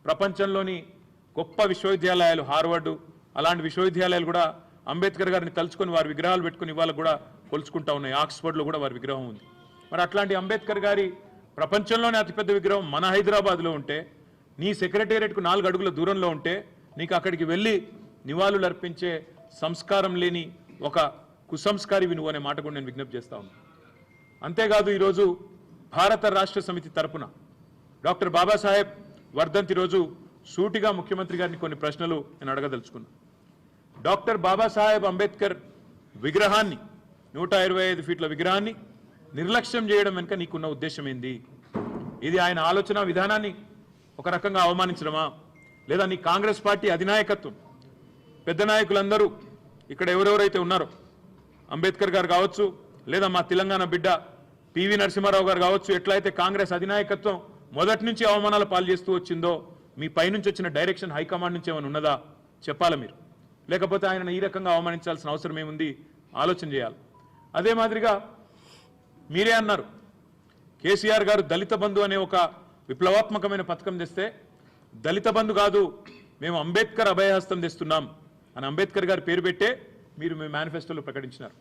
ప్రపంచంలోని గొప్ప విశ్వవిద్యాలయాలు హార్వర్డ్ అలాంటి విశ్వవిద్యాలయాలు కూడా అంబేద్కర్ గారిని తలుచుకొని వారి విగ్రహాలు పెట్టుకుని ఇవాళ కూడా కొలుచుకుంటా ఉన్నాయి. ఆక్స్ఫర్డ్లో కూడా వారి విగ్రహం ఉంది. మరి అట్లాంటి అంబేద్కర్ గారి ప్రపంచంలోనే అతిపెద్ద విగ్రహం మన హైదరాబాద్లో ఉంటే, నీ సెక్రటేరియట్కు 4 అడుగుల దూరంలో ఉంటే, నీకు అక్కడికి వెళ్ళి నివాళులు అర్పించే సంస్కారం లేని ఒక కుసంస్కారివి నువ్వు అనే మాట కూడా నేను విజ్ఞప్తి చేస్తా ఉన్నాను. అంతేకాదు ఈరోజు భారత రాష్ట్ర సమితి తరపున డాక్టర్ బాబాసాహెబ్ వర్ధంతి రోజు సూటిగా ముఖ్యమంత్రి గారిని కొన్ని ప్రశ్నలు నేను అడగదలుచుకున్నా. డాక్టర్ బాబాసాహెబ్ అంబేద్కర్ విగ్రహాన్ని 125 ఫీట్ల విగ్రహాన్ని నిర్లక్ష్యం చేయడం వెనుక నీకున్న ఉద్దేశం ఏంది? ఇది ఆయన ఆలోచన విధానాన్ని ఒక రకంగా అవమానించడమా, లేదా నీ కాంగ్రెస్ పార్టీ అధినాయకత్వం పెద్ద నాయకులందరూ ఇక్కడ ఎవరెవరైతే ఉన్నారో, అంబేద్కర్ గారు కావచ్చు, లేదా మా తెలంగాణ బిడ్డ పివి నరసింహారావు గారు కావచ్చు, ఎట్లయితే కాంగ్రెస్ అధినాయకత్వం మొదటి నుంచి అవమానాల పాలు చేస్తూ వచ్చిందో, మీ పైనుంచి వచ్చిన డైరెక్షన్ హైకమాండ్ నుంచి ఏమైనా ఉన్నదా చెప్పాలా మీరు? లేకపోతే ఆయన ఈ రకంగా అవమానించాల్సిన అవసరం ఏముంది? ఆలోచన చేయాలి. అదే మాదిరిగా మీరే అన్నారు, కేసీఆర్ గారు దళిత బంధు అనే ఒక విప్లవాత్మకమైన పథకం తెస్తే, దళిత బంధు కాదు మేము అంబేద్కర్ అభయహస్తం తెస్తున్నాం అని అంబేద్కర్ గారి పేరు పెట్టే మీరు మీ మేనిఫెస్టోలో ప్రకటించినారు.